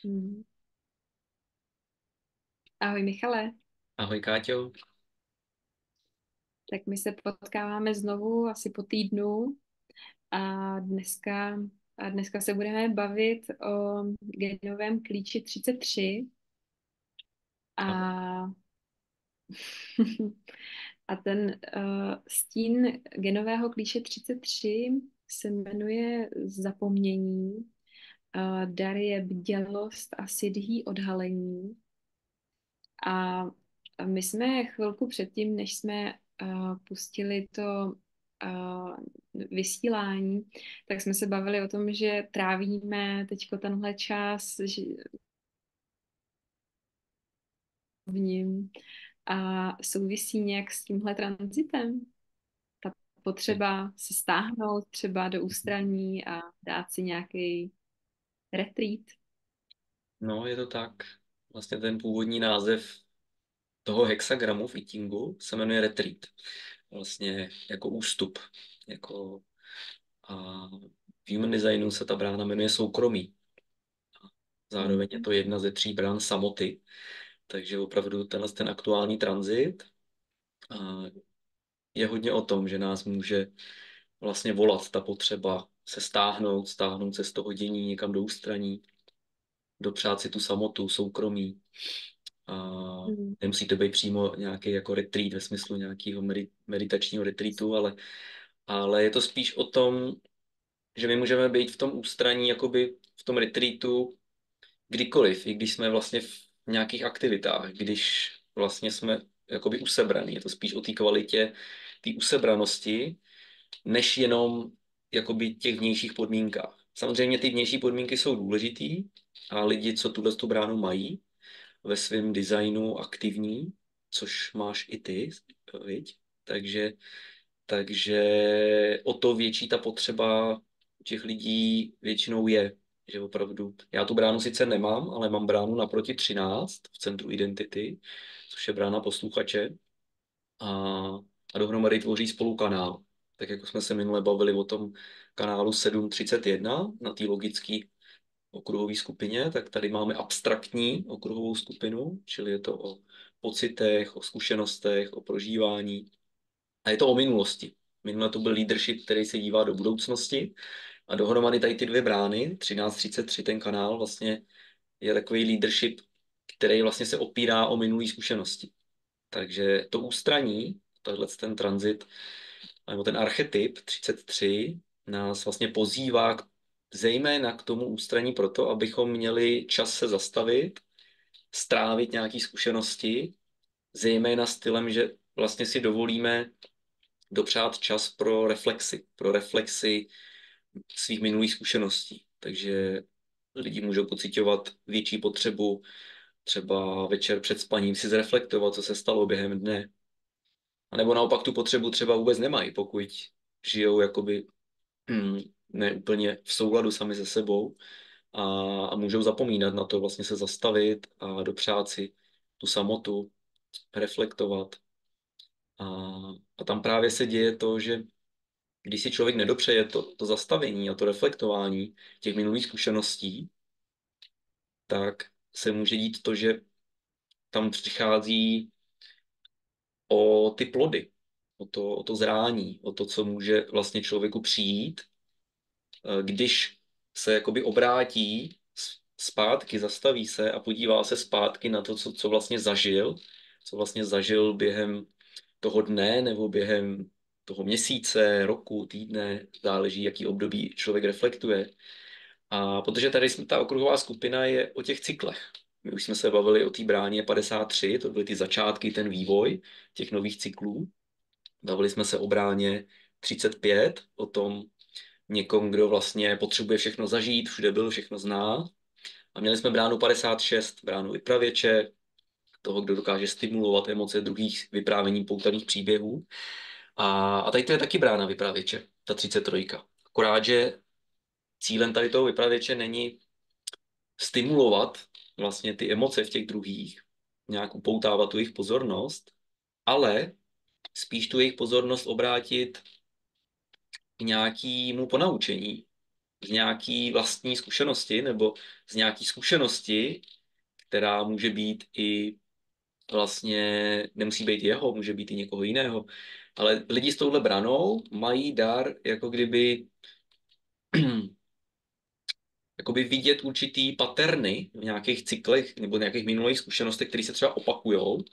Hmm. Ahoj Michale, Ahoj Káťo. tak my se potkáváme znovu asi po týdnu a dneska se budeme bavit o genovém klíči 33 Ano. a, a ten stín genového klíče 33 se jmenuje zapomnění, dar je bdělost a sidhý odhalení. A my jsme chvilku předtím, než jsme pustili to vysílání, tak jsme se bavili o tom, že trávíme teďko tenhle čas v ním a souvisí nějak s tímhle transitem. Ta potřeba se stáhnout třeba do ústraní a dát si nějaký retreat. No, je to tak. Vlastně ten původní název toho hexagramu v Itingu se jmenuje retreat. Vlastně jako ústup. Jako, a v human designu se ta brána jmenuje soukromí. Zároveň je Mm. to jedna ze tří brán samoty. Takže opravdu ten aktuální tranzit a je hodně o tom, že nás může vlastně volat ta potřeba se stáhnout se z toho dění někam do ústraní, dopřát si tu samotu, soukromí. A Mm. nemusí to být přímo nějaký jako retreat ve smyslu nějakého meditačního retreatu, ale je to spíš o tom, že my můžeme být v tom ústraní, jakoby v tom retreatu kdykoliv, i když jsme vlastně v nějakých aktivitách, když vlastně jsme jakoby usebraný. Je to spíš o té kvalitě, té usebranosti, než jenom jakoby těch vnějších podmínkách. Samozřejmě ty vnější podmínky jsou důležitý a lidi, co tu bránu mají, ve svém designu aktivní, což máš i ty, viď? Takže, takže o to větší ta potřeba u těch lidí většinou je, že opravdu, já tu bránu sice nemám, ale mám bránu naproti 13 v centru identity, což je brána posluchače a, a dohromady tvoří spolu kanál. Tak jako jsme se minule bavili o tom kanálu 731 na té logické okruhové skupině, tak tady máme abstraktní okruhovou skupinu, čili je to o pocitech, o zkušenostech, o prožívání. A je to o minulosti. Minule to byl leadership, který se dívá do budoucnosti a dohromady tady ty dvě brány, 1333, ten kanál vlastně je takový leadership, který vlastně se opírá o minulé zkušenosti. Takže to ústraní, tahle ten transit, nebo ten archetyp 33 nás vlastně pozývá zejména k tomu ústraní proto, abychom měli čas se zastavit, strávit nějaké zkušenosti, zejména stylem, že vlastně si dovolíme dopřát čas pro reflexi svých minulých zkušeností. Takže lidi můžou pociťovat větší potřebu třeba večer před spaním si zreflektovat, co se stalo během dne. A nebo naopak tu potřebu třeba vůbec nemají, pokud žijou jakoby ne úplně v souladu sami se sebou a, a můžou zapomínat na to vlastně se zastavit a dopřát si tu samotu, reflektovat. A, a tam právě se děje to, že když si člověk nedopřeje to zastavení a to reflektování těch minulých zkušeností, tak se může dít to, že tam přichází o ty plody, o to zrání, o to, co může vlastně člověku přijít, když se jakoby obrátí zpátky, zastaví se a podívá se zpátky na to, co vlastně zažil během toho dne nebo během toho měsíce, roku, týdne, záleží, jaký období člověk reflektuje. A protože tady ta okruhová skupina je o těch cyklech. My už jsme se bavili o té bráně 53, to byly ty začátky, ten vývoj těch nových cyklů. Bavili jsme se o bráně 35, o tom někom, kdo vlastně potřebuje všechno zažít, všude byl, všechno zná. A měli jsme bránu 56, bránu vypravěče, toho, kdo dokáže stimulovat emoce druhých vyprávění poutaných příběhů. A tady to je taky brána vypravěče, ta 33. Akorát, že cílem tady toho vypravěče není stimulovat vlastně ty emoce v těch druhých, nějak upoutávat tu jejich pozornost, ale spíš tu jejich pozornost obrátit k nějakému ponaučení, z nějaký vlastní zkušenosti nebo z nějaký zkušenosti, která může být i vlastně, nemusí být jeho, může být i někoho jiného. Ale lidi s touhle branou mají dar jako kdyby jakoby vidět určitý paterny v nějakých cyklech nebo nějakých minulých zkušenostech, které se třeba opakujou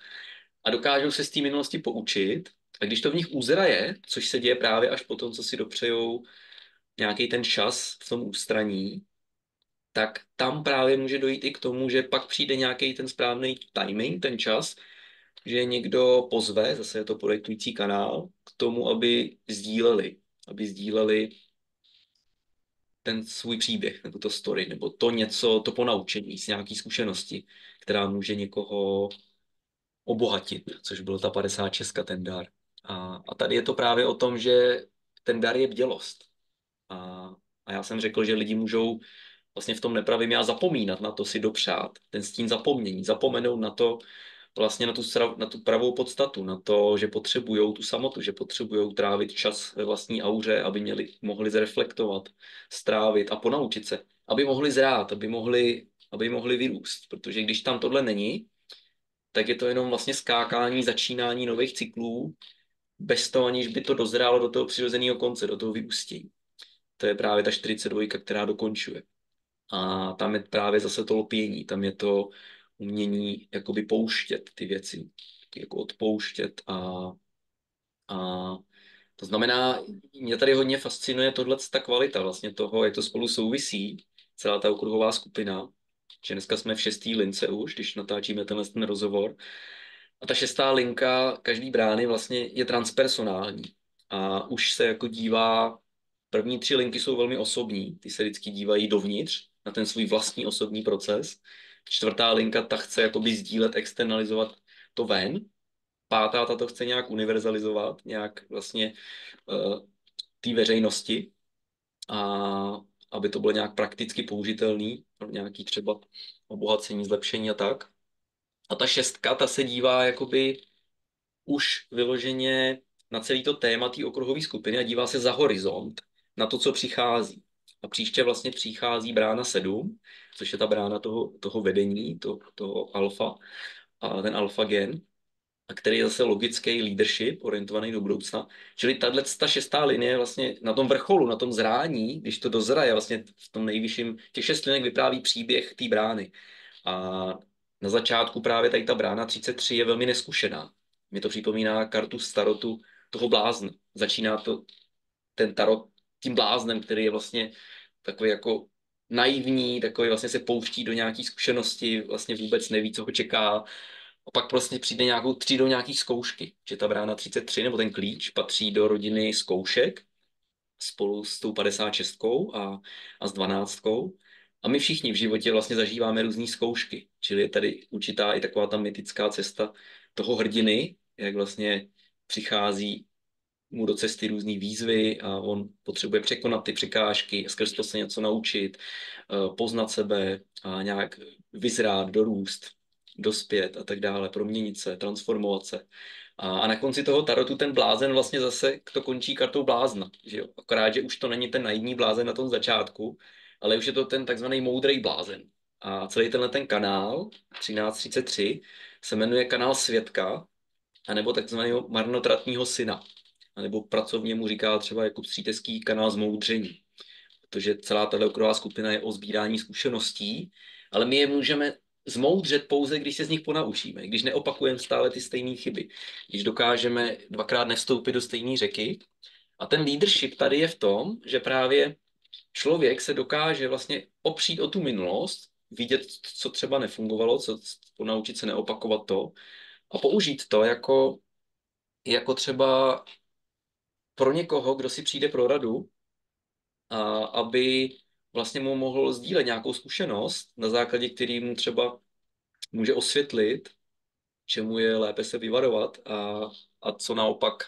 a dokážou se z té minulosti poučit. A když to v nich uzraje, což se děje právě až po tom, co si dopřejou nějaký ten čas v tom ústraní, tak tam právě může dojít i k tomu, že pak přijde nějaký ten správný timing, ten čas, že někdo pozve, zase je to projektující kanál, k tomu, aby sdíleli ten svůj příběh, nebo to story, nebo to něco, to ponaučení z nějaký zkušenosti, která může někoho obohatit, což byl ta 56, ten dar. A tady je to právě o tom, že ten dar je bdělost. A, a já jsem řekl, že lidi můžou vlastně v tom nepravým já zapomínat na to si dopřát, ten stín zapomnění, zapomenout na to, vlastně na tu pravou podstatu, na to, že potřebují tu samotu, že potřebují trávit čas ve vlastní auře, aby mohli zreflektovat, strávit a ponaučit se, aby mohli zrát, aby mohli vyrůst. Protože když tam tohle není, tak je to jenom vlastně skákání, začínání nových cyklů, bez toho, aniž by to dozrálo do toho přirozeného konce, do toho vyústění. To je právě ta 42, která dokončuje. A tam je právě zase to lpění, tam je to umění jakoby pouštět ty věci, jako odpouštět a to znamená, mě tady hodně fascinuje ta kvalita vlastně toho, jak to spolu souvisí, celá ta okruhová skupina, že dneska jsme v 6. lince už, když natáčíme ten rozhovor. A ta 6. linka každý brány vlastně je transpersonální a už se jako dívá, první 3 linky jsou velmi osobní, ty se vždycky dívají dovnitř na ten svůj vlastní osobní proces. 4. linka ta chce jakoby sdílet, externalizovat to ven. 5. ta to chce nějak univerzalizovat, nějak vlastně té veřejnosti a aby to bylo nějak prakticky použitelný pro nějaký třeba obohacení, zlepšení a tak. A ta 6, ta se dívá jakoby už vyloženě na celý to téma té okruhové skupiny a dívá se za horizont na to, co přichází. A příště vlastně přichází brána 7, což je ta brána toho vedení, toho alfa, a ten alfa gen, a který je zase logický leadership, orientovaný do budoucna. Čili ta 6. linie vlastně na tom vrcholu, na tom zrání, když to dozraje, vlastně v tom nejvyšším, těch 6 linek vypráví příběh té brány. A na začátku právě tady ta brána 33 je velmi neskušená. Mě to připomíná kartu z tarotu toho blázna. Začíná to ten tarot tím bláznem, který je vlastně takový jako naivní, takový vlastně se pouští do nějaký zkušenosti, vlastně vůbec neví, co ho čeká. A pak vlastně přijdou nějaký zkoušky, že ta brána 33 nebo ten klíč patří do rodiny zkoušek spolu s tou 56 a s 12. A my všichni v životě vlastně zažíváme různé zkoušky. Čili je tady určitá i taková ta mytická cesta toho hrdiny, jak vlastně přichází mu do cesty různé výzvy a on potřebuje překonat ty překážky, skrz to se něco naučit, poznat sebe a nějak vyzrát, dorůst, dospět a tak dále, proměnit se, transformovat se. A na konci toho tarotu ten blázen vlastně zase to končí kartou blázna. Že jo? Akorát, že už to není ten naivní blázen na tom začátku, ale už je to ten takzvaný moudrý blázen. A celý ten kanál 1333 se jmenuje kanál světka, anebo takzvaného marnotratního syna. A nebo pracovně mu říká třeba jako střítecký kanál zmoudření. Protože celá tato okruhová skupina je o sbírání zkušeností, ale my je můžeme zmoudřet pouze, když se z nich ponaučíme, když neopakujeme stále ty stejné chyby, když dokážeme dvakrát nevstoupit do stejné řeky. A ten leadership tady je v tom, že právě člověk se dokáže vlastně opřít o tu minulost, vidět, co třeba nefungovalo, ponaučit se neopakovat to a použít to jako třeba pro někoho, kdo si přijde pro radu, aby vlastně mu mohl sdílet nějakou zkušenost, na základě který mu třeba může osvětlit, čemu je lépe se vyvarovat a co naopak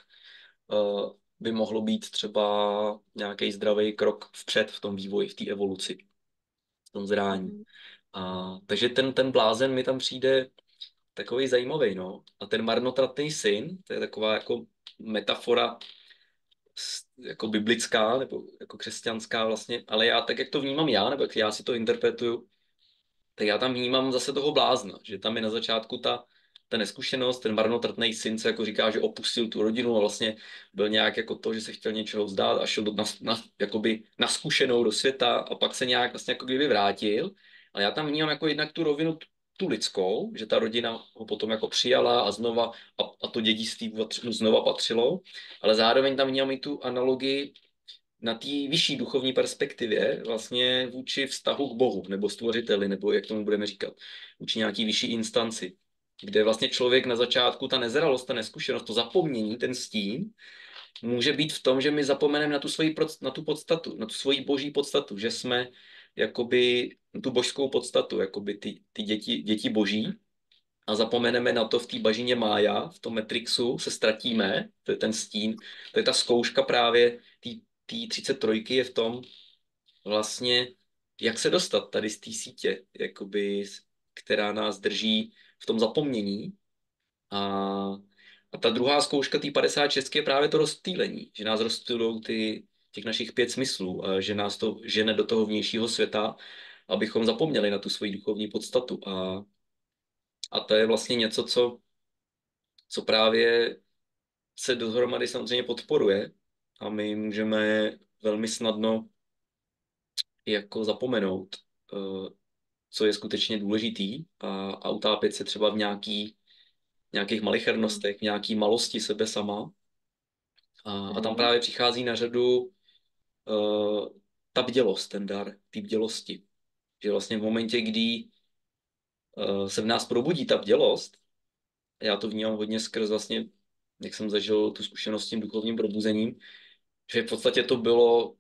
by mohlo být třeba nějaký zdravý krok vpřed v tom vývoji, v té evoluci, v tom zrání. Mhm. Takže ten blázen mi tam přijde takový zajímavý, no. A ten marnotratný syn, to je taková jako metafora jako biblická nebo jako křesťanská vlastně, ale já tak, jak to vnímám já, nebo jak já si to interpretuju, tak já tam vnímám zase toho blázna, že tam je na začátku ta neskušenost, ten marnotratný syn se jako říká, že opustil tu rodinu a vlastně byl nějak jako to, že se chtěl něčeho vzdát a šel jakoby na zkušenou do světa a pak se nějak vlastně jako kdyby vrátil. Ale já tam vnímám jako jednak tu rovinu, tu lidskou, že ta rodina ho potom jako přijala a znova a to dědictví mu znova patřilo, ale zároveň tam vnímám i tu analogii na té vyšší duchovní perspektivě vlastně vůči vztahu k Bohu nebo stvořiteli, nebo jak tomu budeme říkat, vůči nějaký vyšší instanci, kde vlastně člověk na začátku, ta nezralost, ta neskušenost, to zapomnění, ten stín, může být v tom, že my zapomeneme na na tu podstatu, na tu svoji boží podstatu, že jsme jakoby tu božskou podstatu, jakoby ty děti boží a zapomeneme na to v té bažině mája, v tom Matrixu se ztratíme, to je ten stín, to je ta zkouška právě té 33 je v tom vlastně, jak se dostat tady z té sítě, jakoby, která nás drží v tom zapomnění. A, a ta druhá zkouška té 56 je právě to rozptýlení, že nás rozptýlou těch našich 5 smyslů, a že nás to žene do toho vnějšího světa, abychom zapomněli na tu svoji duchovní podstatu. A to je vlastně něco, co právě se dohromady samozřejmě podporuje a my můžeme velmi snadno jako zapomenout, co je skutečně důležitý a utápět se třeba v nějakých Mm. malichernostech, nějaký malosti sebe sama. A tam Mhm. právě přichází na řadu ta bdělost, ten dar té bdělosti. Že vlastně v momentě, kdy se v nás probudí ta bdělost, já to vnímám hodně skrz vlastně, jak jsem zažil tu zkušenost s tím duchovním probuzením, že v podstatě to bylo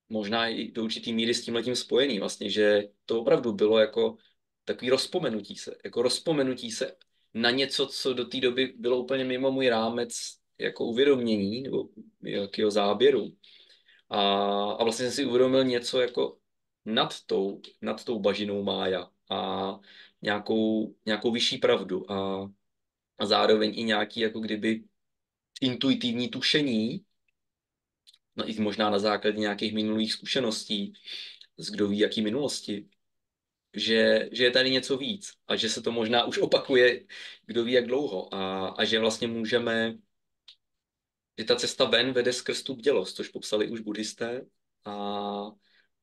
možná i do určitý míry s tímhletím spojený vlastně, že to opravdu bylo jako takový rozpomenutí se na něco, co do té doby bylo úplně mimo můj rámec jako uvědomění nebo jakého záběru. A, a vlastně jsem si uvědomil něco jako nad tou bažinou mája a nějakou vyšší pravdu a zároveň i nějaký jako kdyby intuitivní tušení, no i možná na základě nějakých minulých zkušeností, z kdo ví jaký minulosti, že je tady něco víc a že se to možná už opakuje, kdo ví jak dlouho a že vlastně můžeme, že ta cesta ven vede skrz tu bdělost, což popsali už buddhisté a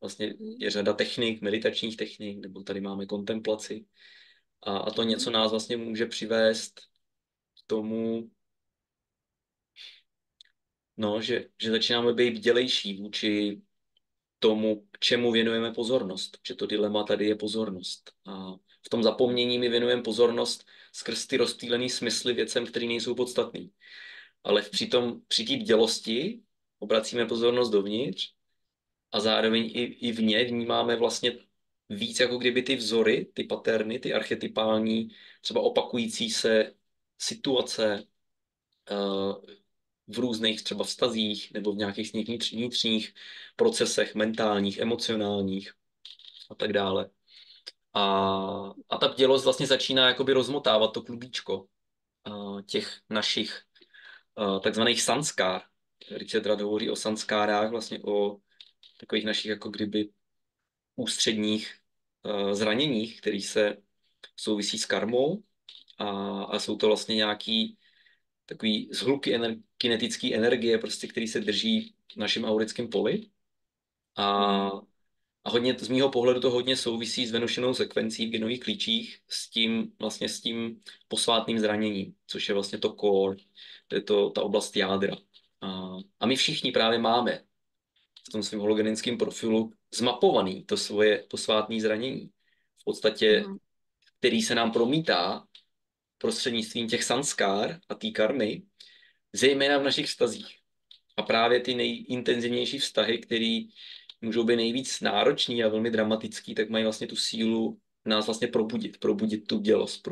vlastně Mhm. je řada technik, meditačních technik, nebo tady máme kontemplaci a to něco nás vlastně může přivést k tomu, no, že začínáme být bdělejší vůči tomu, k čemu věnujeme pozornost, že to dilema tady je pozornost. A v tom zapomnění my věnujeme pozornost skrz ty rozptýlený smysly věcem, které nejsou podstatné. Ale při té bdělosti obracíme pozornost dovnitř a zároveň i v ně vnímáme vlastně víc jako kdyby ty vzory, ty paterny, ty archetypální, třeba opakující se situace v různých třeba vztazích nebo v nějakých svých vnitřních procesech, mentálních, emocionálních a tak dále. A, a ta bdělost vlastně začíná jakoby rozmotávat to klubíčko těch našich takzvaných sanskár. Richard Rudd hovoří o sanskárách, vlastně o takových našich jako kdyby ústředních zraněních, které se souvisí s karmou a jsou to vlastně nějaký takový zhluky kinetické energie, prostě, který se drží v našem aurickém poli. A, Mhm. a hodně, z mýho pohledu to hodně souvisí s Venušinou sekvencí v genových klíčích s tím posvátným zraněním, což je vlastně to core, to je ta oblast jádra. A my všichni právě máme v tom svém hologenickém profilu zmapovaný to svoje posvátné zranění. V podstatě, Mhm. který se nám promítá prostřednictvím těch sanskár a té karmy, zejména v našich vztazích. A právě ty nejintenzivnější vztahy, které můžou být nejvíc náročný a velmi dramatický, tak mají vlastně tu sílu nás vlastně probudit tu bdělost,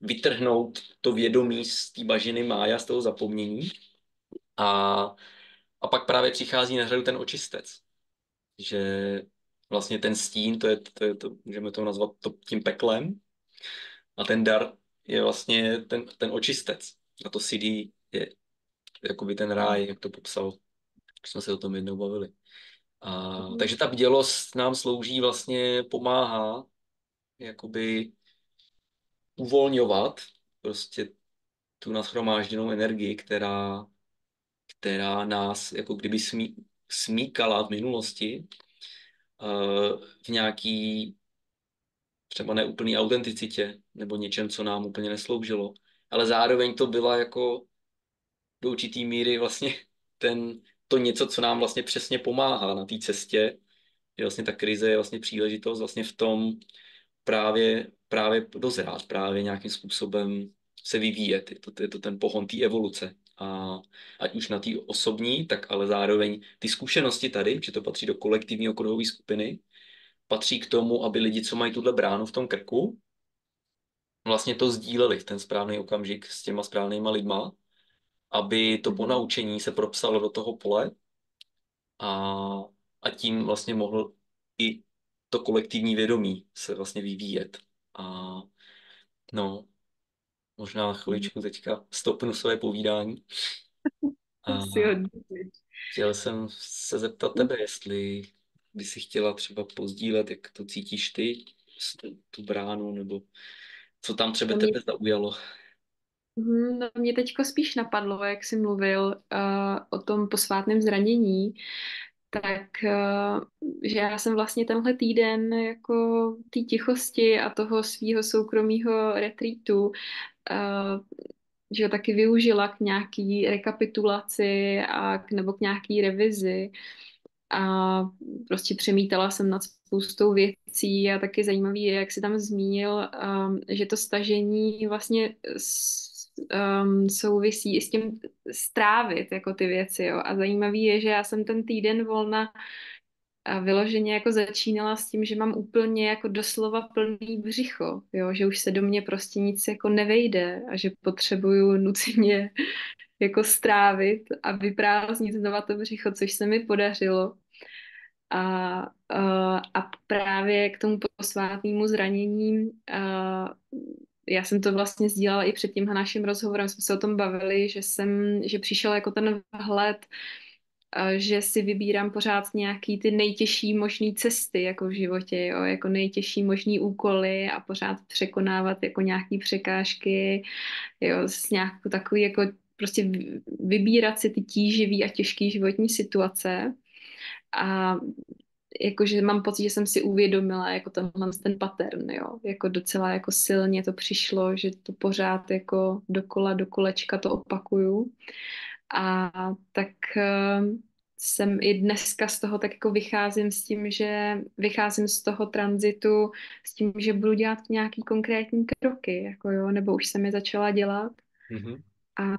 vytrhnout to vědomí z té bažiny mája, z toho zapomnění. A, a pak právě přichází na řadu ten očistec, že vlastně ten stín, můžeme to nazvat tím peklem, a ten dar je vlastně ten očistec. A to CD je jakoby ten ráj, jak to popsal Už jsme se o tom jednou bavili. Takže ta bdělost nám slouží, vlastně pomáhá jakoby uvolňovat prostě tu nashromážděnou energii, která nás jako kdyby smíkala v minulosti v nějaký třeba neúplný autenticitě nebo něčem, co nám úplně nesloužilo. Ale zároveň to byla jako do určitý míry vlastně to něco, co nám vlastně přesně pomáhá na té cestě, že vlastně ta krize je vlastně příležitost vlastně v tom právě dozrát, právě nějakým způsobem se vyvíjet. Je to ten pohon té evoluce. A ať už na té osobní, tak ale zároveň ty zkušenosti tady, že to patří do kolektivní okruhové skupiny, patří k tomu, aby lidi, co mají tuhle bránu v tom krku, vlastně to sdíleli v ten správný okamžik s těma správnýma lidma, aby to ponaučení se propsalo do toho pole a, a tím vlastně mohl i to kolektivní vědomí se vlastně vyvíjet. A no, možná chviličku teďka stopnu své povídání. A Si hodně. chtěl jsem se zeptat tebe, jestli by si chtěla třeba pozdílet, jak to cítíš ty, tu bránu, nebo co tam třeba No mě, tebe zaujalo. no mě teďko spíš napadlo, jak jsi mluvil o tom posvátném zranění, tak že já jsem vlastně tenhle týden jako té tichosti a toho svýho soukromého retreatu že ho taky využila k nějaký rekapitulaci nebo k nějaký revizi a prostě přemítala jsem nad spoustou věcí a taky zajímavý je, jak jsi tam zmínil, že to stažení vlastně souvisí i s tím strávit jako ty věci, jo. A zajímavý je, že já jsem ten týden volna a vyloženě jako začínala s tím, že mám úplně jako doslova plný břicho, jo, že už se do mě prostě nic jako nevejde a že potřebuju nuceně jako strávit a vyprázdnit znova to břicho, což se mi podařilo. A právě k tomu posvátnému zranění, já jsem to vlastně sdílela i před tímhle naším rozhovorem, jsme se o tom bavili, že přišel jako ten vhled, že si vybírám pořád nějaký ty nejtěžší možný cesty jako v životě, jo, jako nejtěžší možný úkoly a pořád překonávat jako nějaký překážky, jo, s nějakou takový jako prostě vybírat si ty tíživý a těžký životní situace a jakože mám pocit, že jsem si uvědomila jako ten pattern, jo, jako docela jako silně to přišlo, že to pořád jako dokola, do kolečka to opakuju. A tak jsem i dneska z toho tak jako vycházím s tím, že vycházím z toho tranzitu s tím, že budu dělat nějaký konkrétní kroky, jako jo, nebo už jsem je začala dělat. Mhm. A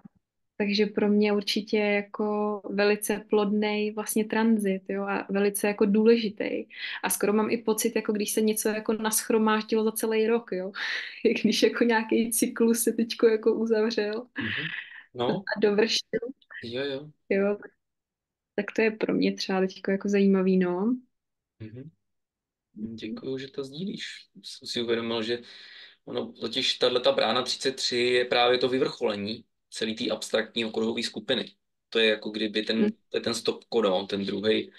takže pro mě určitě jako velice plodný vlastně tranzit, jo, a velice jako důležitý. A skoro mám i pocit, jako když se něco jako naschromáždilo za celý rok, jo. Když jako nějaký cyklus se teďko jako uzavřel Mhm. No, a dovršil, jo, jo. jo, tak to je pro mě třeba teďko jako zajímavý, no. Mhm. Děkuju, že to sdílíš. Jsem si uvědomil, že ono, totiž tato brána 33 je právě to vyvrcholení celé té abstraktní okruhové skupiny. To je jako kdyby Mm, to je ten stop codon, ten druhý,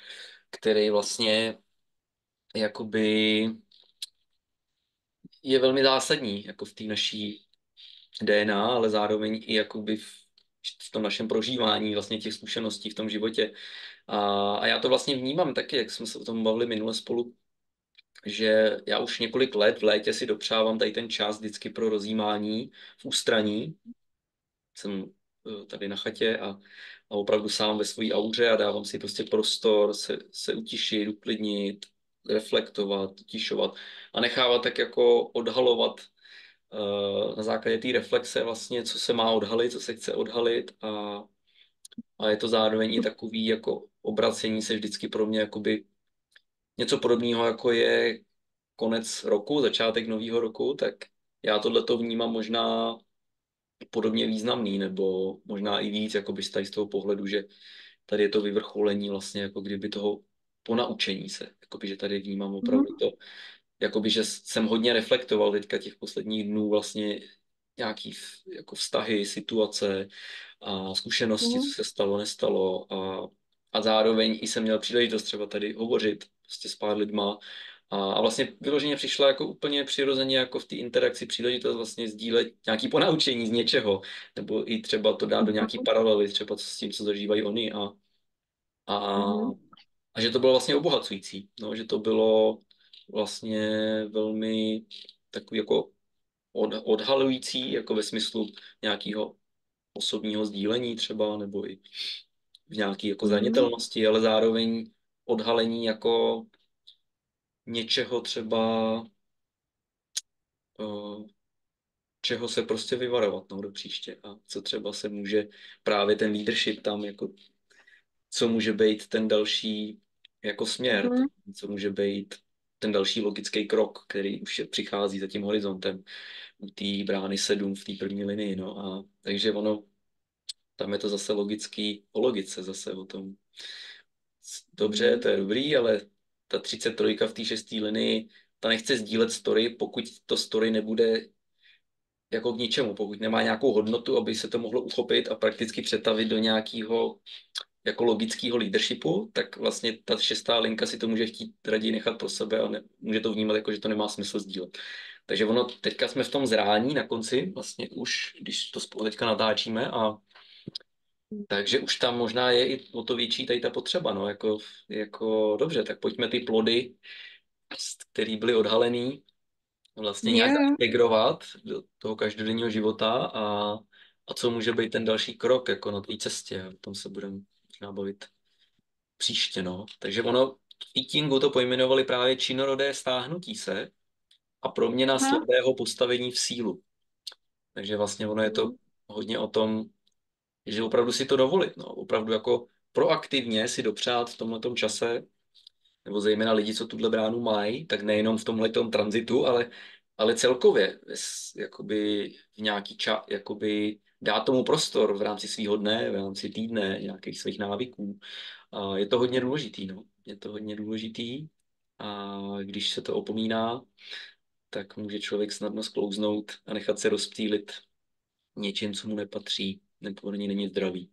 který vlastně jakoby je velmi zásadní jako v té naší DNA, ale zároveň i jakoby v tom našem prožívání vlastně těch zkušeností v tom životě. A já to vlastně vnímám taky, jak jsme se o tom bavili minule spolu, že já už několik let v létě si dopřávám tady ten čas vždycky pro rozjímání v ústraní. Jsem tady na chatě a opravdu sám ve své auře a dávám si prostě prostor se utišit, uklidnit, reflektovat, utišovat a nechávat tak jako odhalovat na základě té reflexe vlastně, co se má odhalit, co se chce odhalit a je to zároveň i takový jako obracení se vždycky pro mě jakoby něco podobného, jako je konec roku, začátek nového roku, tak já tohleto vnímám možná podobně významný, nebo možná i víc, jako by z toho pohledu, že tady je to vyvrcholení vlastně jako kdyby toho ponaučení se, jakoby, že tady vnímám opravdu mhm, to, jakoby, že jsem hodně reflektoval teďka těch posledních dnů vlastně nějaký jako vztahy, situace a zkušenosti, co mhm, se stalo, nestalo a zároveň i jsem měl příležitost třeba tady hovořit prostě s pár lidma a vlastně vyloženě přišla jako úplně přirozeně jako v té interakci příležitost vlastně sdílet nějaký ponaučení z něčeho, nebo i třeba to dát do nějaký paralely třeba s tím, co zažívají oni a, Mhm. a že to bylo vlastně obohacující, no, že to bylo vlastně velmi takový jako odhalující, jako ve smyslu nějakého osobního sdílení třeba, nebo i v nějaké jako Mhm. zranitelnosti, ale zároveň odhalení jako něčeho třeba, eh, čeho se prostě vyvarovat no, do příště a co třeba se může právě ten leadership tam jako, co může být ten další jako směr, Mhm. co může být ten další logický krok, který už přichází za tím horizontem u té brány 7 v té první linii, no a takže ono, tam je to zase logický, o logice zase o tom. Dobře, Mhm. to je dobrý, ale ta 33 v té šesté linii, ta nechce sdílet story, pokud to story nebude jako k ničemu, pokud nemá nějakou hodnotu, aby se to mohlo uchopit a prakticky přetavit do nějakého jako logického leadershipu, tak vlastně ta šestá linka si to může chtít raději nechat pro sebe a může to vnímat jako, že to nemá smysl sdílet. Takže ono, teďka jsme v tom zrání na konci, vlastně už, když to spolu teďka natáčíme a takže už tam možná je i o to větší tady ta potřeba, no, jako dobře, tak pojďme ty plody, které byly odhalený, vlastně nějak Jo. integrovat do toho každodenního života a co může být ten další krok jako na té cestě. O tom se budeme možná bavit příště, no. Takže ono, v Eatingu to pojmenovali právě činorodé stáhnutí se a proměna Aha. slabého postavení v sílu. Takže vlastně ono je to Mhm. hodně o tom, že opravdu si to dovolit, no. Opravdu jako proaktivně si dopřát v tomhletom čase nebo zejména lidi, co tuhle bránu mají, tak nejenom v tomhletom tranzitu, ale celkově jakoby v nějaký jakoby dát tomu prostor v rámci svého dne, v rámci týdne, nějakých svých návyků. A je to hodně důležitý, no. Je to hodně důležitý a když se to opomíná, tak může člověk snadno sklouznout a nechat se rozptýlit něčím, co mu nepatří, nebo není zdravý.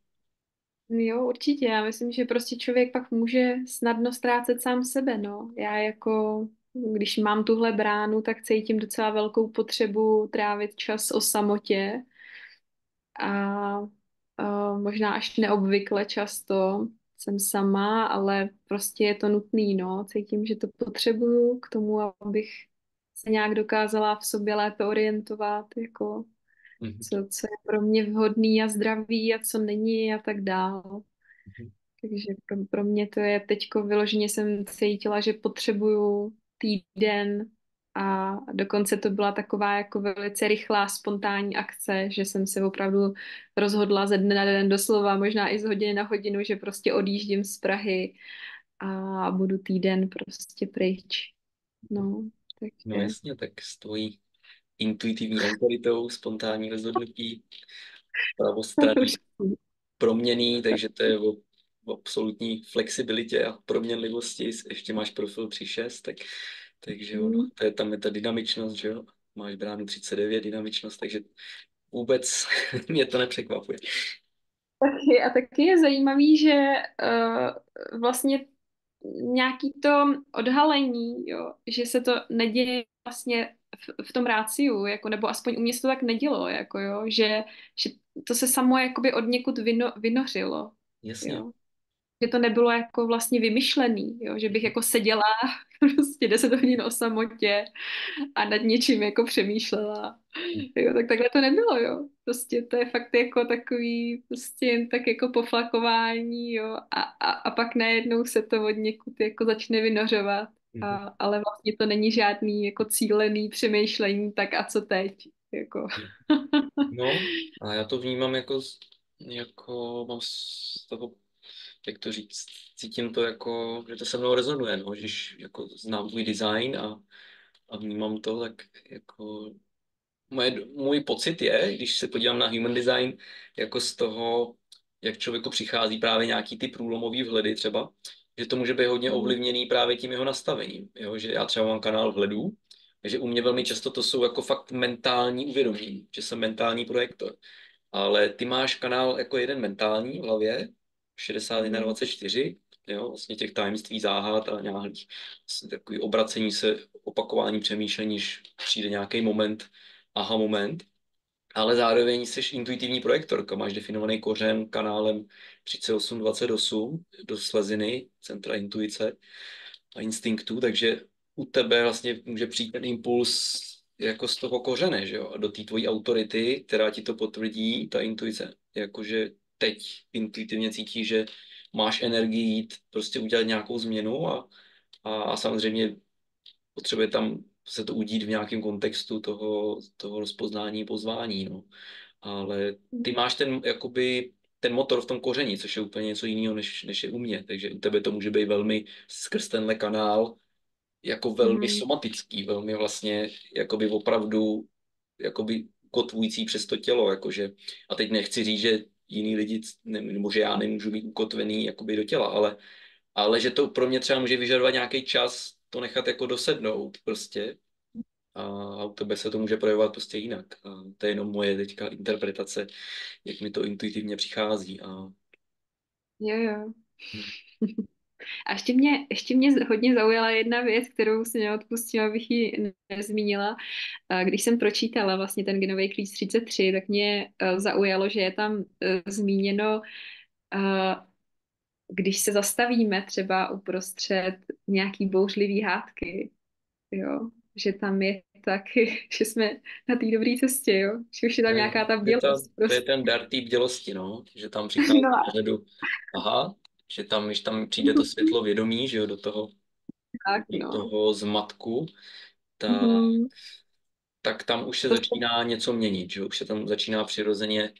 Jo, určitě. Já myslím, že prostě člověk pak může snadno ztrácet sám sebe, no. Já jako, když mám tuhle bránu, tak cítím docela velkou potřebu trávit čas o samotě a, možná až neobvykle často jsem sama, ale prostě je to nutný, no. Cítím, že to potřebuju k tomu, abych se nějak dokázala v sobě lépe orientovat, jako Mhm. co je pro mě vhodný a zdravý a co není a tak dál. Mhm. Takže pro mě to je teďko vyloženě jsem cítila, že potřebuju týden a dokonce to byla taková jako velice rychlá spontánní akce, že jsem se opravdu rozhodla ze dne na den doslova, možná i z hodiny na hodinu, že prostě odjíždím z Prahy a budu týden prostě pryč. No, No takže jasně, tak s tvojí intuitivní autoritou, spontánní rozhodnutí, pravostranný proměnný, takže to je o absolutní flexibilitě a proměnlivosti. Ještě máš profil 3.6, takže ono, mm, tam je ta dynamičnost, že jo? Máš bránu 39, dynamičnost, takže vůbec mě to nepřekvapuje. taky je zajímavý, že vlastně nějaký to odhalení, jo, že se to neděje vlastně v tom ráciu, jako, nebo aspoň u mě se to tak nedělo, jako, jo, že to se samo jakoby od někud vynořilo, Jasně. jo. Že to nebylo jako vlastně vymyšlený, jo, že bych jako seděla prostě 10 hodin o samotě a nad něčím jako přemýšlela. Jo, tak takhle to nebylo, jo. Prostě to je fakt jako takový, prostě jen tak jako poflakování, jo. A pak najednou se to od někud jako začne vynořovat. Mhm. Ale vlastně to není žádný jako cílený přemýšlení, tak a co teď, jako. No, a já to vnímám jako mám z toho, jak to říct, cítím to jako, že to se mnou rezonuje, no, když jako znám tvůj design a vnímám to, tak jako můj pocit je, když se podívám na human design, jako z toho, jak člověku přichází právě nějaký ty průlomový vhledy třeba, že to může být hodně Mm, ovlivněný právě tím jeho nastavením. Jo? Že já třeba mám kanál vhledů, takže u mě velmi často to jsou jako fakt mentální uvědomění, že jsem mentální projektor. Ale ty máš kanál jako jeden mentální v hlavě Mhm. 61-24, jo, vlastně těch tajemství záhad a nějakých vlastně takový obracení se, opakování přemýšlení, když přijde nějaký moment, aha moment, ale zároveň jsi intuitivní projektorka, máš definovaný kořen kanálem 3828 do sleziny, centra intuice a instinktů, takže u tebe vlastně může přijít ten impuls jako z toho kořene, že jo? A do té tvojí autority, která ti to potvrdí, ta intuice, jakože teď intuitivně cítíš, že máš energii jít prostě udělat nějakou změnu a samozřejmě potřebuje tam se to udít v nějakém kontextu toho rozpoznání pozvání, no. Ale ty máš ten, jakoby, ten motor v tom koření, což je úplně něco jiného, než je u mě. Takže u tebe to může být velmi skrz tenhle kanál jako velmi Mhm. somatický, velmi vlastně jakoby opravdu jakoby kotvující přes to tělo, jakože, a teď nechci říct, že jiný lidi, nebo že já nemůžu být ukotvený jakoby do těla, ale že to pro mě třeba může vyžadovat nějaký čas to nechat jako dosednout prostě a u tebe se to může projevovat prostě jinak. A to je jenom moje teďka interpretace, jak mi to intuitivně přichází. Jo, jo. A ještě mě hodně zaujala jedna věc, kterou si neodpustím, abych ji nezmínila. Když jsem pročítala vlastně ten genový klíč 33, tak mě zaujalo, že je tam zmíněno, eh, když se zastavíme třeba uprostřed nějaký bouřlivý hádky, jo, že tam je taky, že jsme na té dobré cestě, jo, že už je tam Jo, nějaká ta to bdělost to je prostě. ten dar té bdělosti, no, že tam přichází No a na řadu, aha, že tam, když tam přijde to světlo vědomí, že jo, tak, do no. toho zmatku, tak, Mhm. tak tam už se To, začíná něco měnit, že jo, už se tam začíná přirozeně,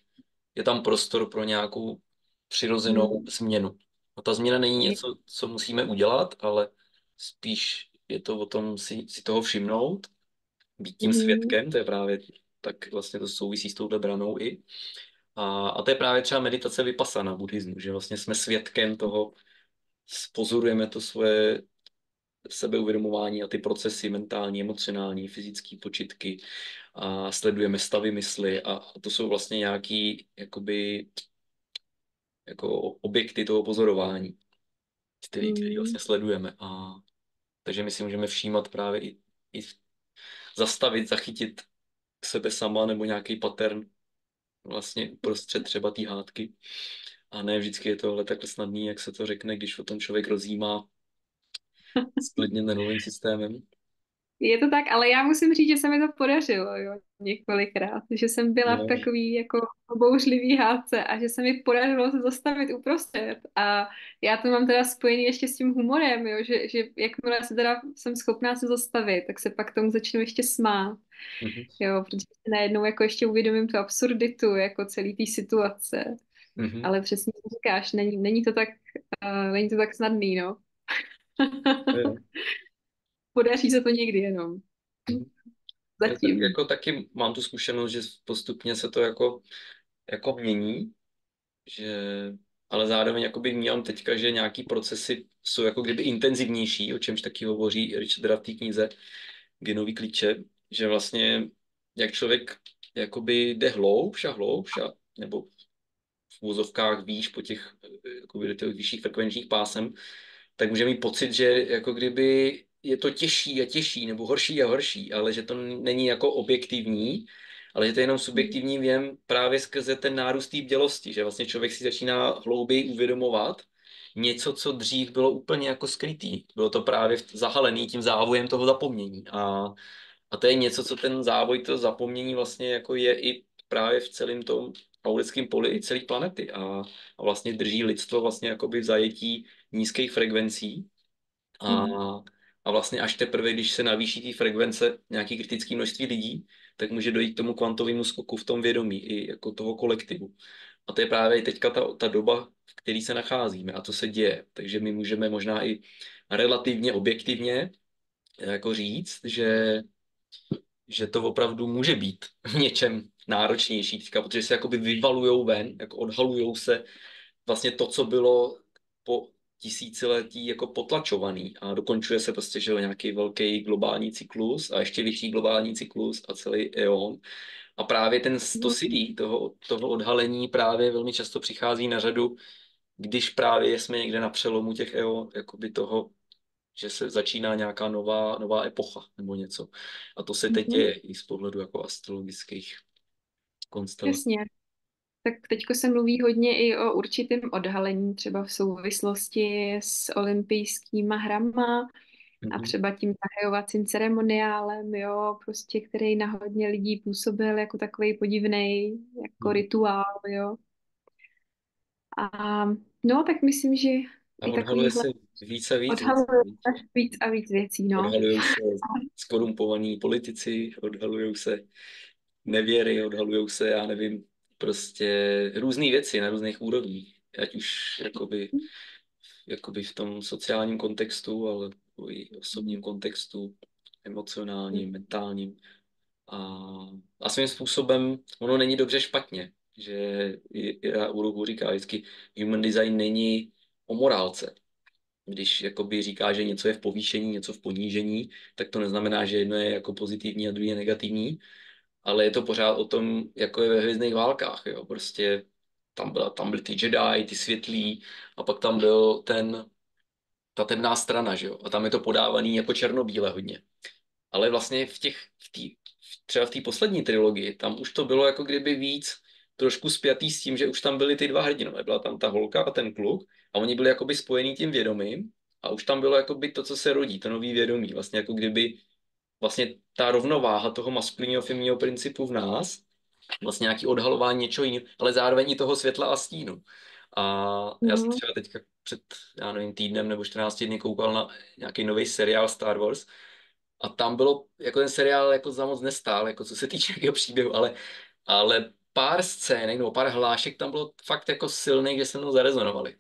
je tam prostor pro nějakou přirozenou mhm. změnu. A ta změna není něco, co musíme udělat, ale spíš je to o tom si toho všimnout, být tím Mhm. svědkem, to je právě tak vlastně to souvisí s touhle branou i. A to je právě třeba meditace vipassana buddhismu, že vlastně jsme svědkem toho, pozorujeme to svoje sebeuvědomování a ty procesy mentální, emocionální, fyzické počitky a sledujeme stavy mysli a to jsou vlastně nějaký jakoby jako objekty toho pozorování, který Mhm. vlastně sledujeme. Takže my si můžeme všímat právě i zastavit, zachytit sebe sama nebo nějaký pattern vlastně uprostřed třeba té hádky. A ne vždycky je tohle takhle snadný, jak se to řekne, když o tom člověk rozjímá s klidně nervovým systémem. Je to tak, ale já musím říct, že se mi to podařilo, jo, několikrát, že jsem byla v Jo. takový jako bouřlivý hádce a že se mi podařilo se zastavit uprostřed a já to mám teda spojený ještě s tím humorem, jo, že jakmile se teda jsem schopná se zastavit, tak se pak tomu začnu ještě smát, Mhm. jo, protože si najednou jako ještě uvědomím tu absurditu jako celý té situace, Mhm. ale přesně jak říkáš, není to tak snadný, no. Jo. Podaří se to někdy jenom. Mhm. Já tak, Zatím. jako taky mám tu zkušenost, že postupně se to jako mění, že, ale zároveň jakoby vnímám teďka, že nějaký procesy jsou jako kdyby intenzivnější, o čemž taky hovoří Richard v té knize Genový klíče, že vlastně jak člověk jakoby jde hloubš a nebo v úzovkách výš po těch, jakoby do těch vyšších frekvenčních pásem, tak může mít pocit, že jako kdyby je to těžší a těžší, nebo horší a horší, ale že to není jako objektivní, ale že to je jenom subjektivní věm právě skrze ten nárůst té bdělosti, že vlastně člověk si začíná hlouběji uvědomovat něco, co dřív bylo úplně jako skrytý. Bylo to právě zahalený tím závojem toho zapomnění. A to je něco, co ten závoj, to zapomnění vlastně jako je i právě v celém tom aurickém poli i celé planety. A vlastně drží lidstvo vlastně jakoby v zajetí nízkých frekvencí. A, Mhm. a vlastně až teprve, když se navýší ty frekvence nějaký kritické množství lidí, tak může dojít k tomu kvantovému skoku v tom vědomí i jako toho kolektivu. A to je právě teďka ta doba, v které se nacházíme a to se děje. Takže my můžeme možná i relativně objektivně jako říct, že to opravdu může být v něčem náročnější teďka, protože se jakoby vyvalujou ven, jako odhalujou se vlastně to, co bylo po tisíciletí jako potlačovaný a dokončuje se prostě, že jo, nějaký velký globální cyklus a ještě větší globální cyklus a celý eon. A právě ten to CD, toho odhalení právě velmi často přichází na řadu když právě jsme někde na přelomu těch EO, jakoby toho, že se začíná nějaká nová epocha nebo něco. A to se teď Mhm. děje i z pohledu jako astrologických konstelací. Jasně. Tak teďko se mluví hodně i o určitém odhalení, třeba v souvislosti s olympijskýma hrama a Mhm. třeba tím zahajovacím ceremoniálem, jo, prostě, který na hodně lidí působil jako takový podivný, jako Mhm. rituál, jo. A no, tak myslím, že A i odhaluje takovýhle se víc a víc věcí. odhaluje víc a víc věcí, no. Odhalují se skorumpovaní politici, odhalují se nevěry, odhalují se, já nevím, prostě různé věci na různých úrovních. Ať už jakoby v tom sociálním kontextu, ale i osobním kontextu, emocionálním, mentálním. A, a svým způsobem ono není dobře špatně, že Ira Urugu říká vždycky, human design není o morálce. Když jakoby říká, že něco je v povýšení, něco v ponížení, tak to neznamená, že jedno je jako pozitivní a druhé je negativní, ale je to pořád o tom, jako je ve Hvězdných válkách, jo. Prostě tam byly ty Jedi, ty světlí, a pak tam byl ta temná strana, že jo. A tam je to podávaný jako černobíle hodně. Ale vlastně třeba v té poslední trilogii, tam už to bylo jako kdyby víc trošku spjatý s tím, že už tam byly ty dva hrdinové. Byla tam ta holka a ten kluk a oni byli jakoby spojení tím vědomím a už tam bylo jakoby to, co se rodí, to nový vědomí. Vlastně jako kdyby vlastně ta rovnováha toho maskulinního feminního principu v nás, vlastně nějaký odhalování něčeho jiného, ale zároveň i toho světla a stínu. A já jsem No. třeba teďka před, já nevím, týdnem nebo 14 dny koukal na nějaký nový seriál Star Wars a tam bylo, jako ten seriál jako za moc nestál, jako co se týče nějakého příběhu, ale pár scén nebo pár hlášek tam bylo fakt jako silných, že se mnou zarezonovali.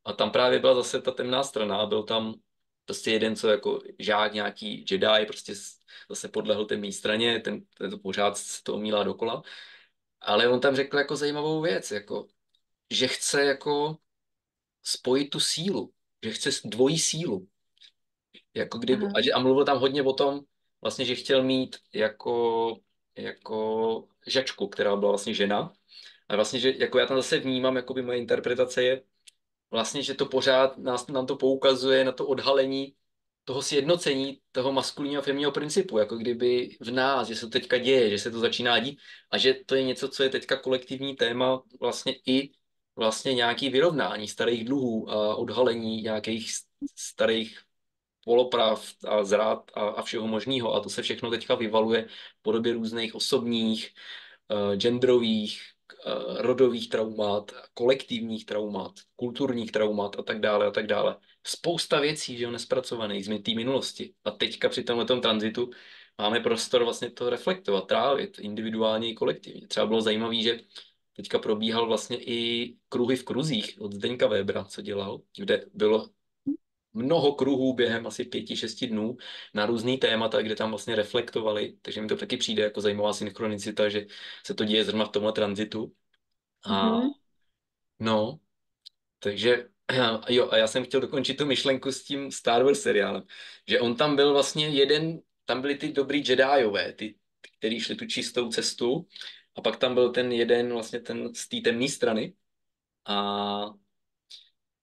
A tam právě byla zase ta temná strana a byl tam prostě jeden, co jako žák nějaký Jedi, prostě zase podlehl temné straně, ten to pořád se to omílá dokola. Ale on tam řekl jako zajímavou věc, jako, že chce jako spojit tu sílu, že chce dvojí sílu. Jako kdyby, Aha. a mluvil tam hodně o tom, vlastně, že chtěl mít jako žačku, která byla vlastně žena. A vlastně, že jako já tam zase vnímám, jako by moje interpretace je vlastně, že to pořád nám to poukazuje na to odhalení toho sjednocení toho maskulinního a feminního principu, jako kdyby v nás, že se to teďka děje, že se to začíná dít a že to je něco, co je teďka kolektivní téma, vlastně i vlastně nějaký vyrovnání starých dluhů a odhalení nějakých starých polopravd a zrad a všeho možného. A to se všechno teďka vyvaluje v podobě různých osobních, genderových, rodových traumat, kolektivních traumat, kulturních traumat a tak dále a tak dále. Spousta věcí, že jo, nespracovaných z té minulosti. A teďka při tomhle tranzitu máme prostor vlastně to reflektovat, trávit individuálně i kolektivně. Třeba bylo zajímavé, že teďka probíhal vlastně i kruhy v kruzích od Zdeňka Webera, co dělal, kde bylo mnoho kruhů během asi 5, 6 dnů na různý témata, kde tam vlastně reflektovali, takže mi to taky přijde jako zajímavá synchronicita, že se to děje zrovna v tomhle tranzitu. A Mhm. no, takže jo, a já jsem chtěl dokončit tu myšlenku s tím Star Wars seriálem, že on tam byl vlastně tam byli ty dobrý Jediové, kteří šli tu čistou cestu, a pak tam byl ten jeden, vlastně ten z té temné strany,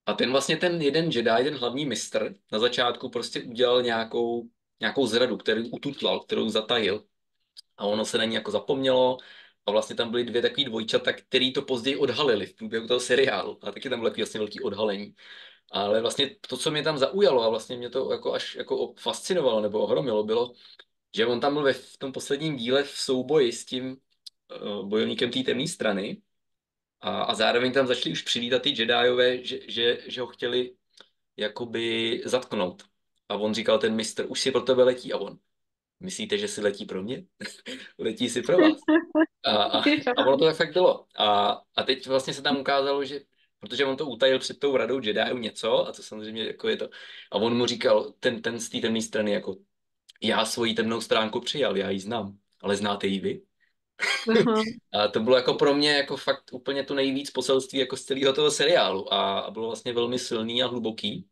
a ten jeden Jedi, ten hlavní mistr, na začátku prostě udělal nějakou zradu, kterou ututlal, kterou zatajil. A ono se na ní jako zapomnělo. A vlastně tam byly dvě takové dvojčata, který to později odhalili v průběhu toho seriálu. A taky tam bylo takový vlastně velký odhalení. Ale vlastně to, co mě tam zaujalo a vlastně mě to jako až jako fascinovalo nebo ohromilo, bylo, že on tam byl v tom posledním díle v souboji s tím bojovníkem té temné strany. A zároveň tam začali už přilítat ty Jediové, že ho chtěli jakoby zatknout. A on říkal, ten mistr už si pro tebe letí. A on, myslíte, že si letí pro mě? Letí si pro vás. A ono to tak fakt bylo. A teď vlastně se tam ukázalo, že protože on to utajil před tou radou Jediů něco, a to samozřejmě jako je to. A on mu říkal, ten z té temné strany, jako já svoji temnou stránku přijal, já ji znám, ale znáte ji vy? Aha. A to bylo jako pro mě jako fakt úplně to nejvíc poselství jako z celého toho seriálu a bylo vlastně velmi silný a hluboký.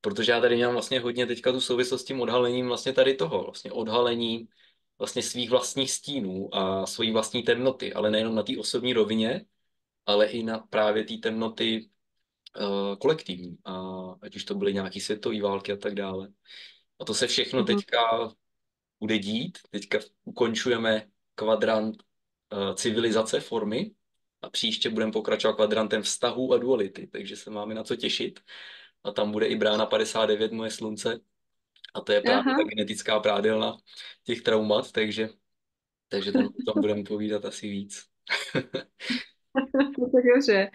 Protože já tady mám vlastně hodně teďka tu souvislost s tím odhalením vlastně tady toho, vlastně odhalení vlastně svých vlastních stínů a svojí vlastní temnoty, ale nejenom na té osobní rovině, ale i na právě té temnoty kolektivní. A ať už to byly nějaké světové války a tak dále. A to se všechno Mhm. teďka bude dít. Teďka ukončujeme kvadrant civilizace formy a příště budeme pokračovat kvadrantem vztahů a duality, takže se máme na co těšit. A tam bude i brána 59, moje slunce, a to je právě ta Aha, genetická prádelna těch traumat, takže tam o tom budeme povídat asi víc. no tak dobře,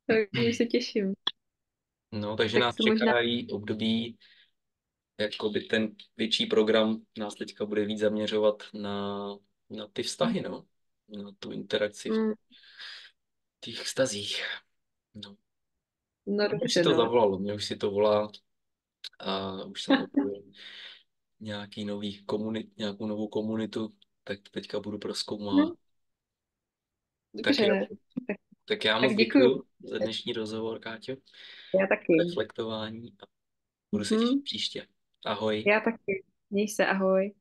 tak už se těším. No, takže Tak nás se možná... čekají období, jakoby ten větší program nás teďka bude víc zaměřovat na ty vztahy, no. Na tu interakci v Mm, těch vztazích. No. no Mě už si dobře, to no. zavolalo, mě už si to volá a už jsem objevil nějakou novou komunitu, tak to teďka budu prozkoumávat. No, Tak jo, dobře, tak, tak já tak moc děkuju. děkuju za dnešní rozhovor, Káťo, Já taky. reflektování a budu se těšit Mhm. příště. Ahoj. Já taky. Měj se, ahoj.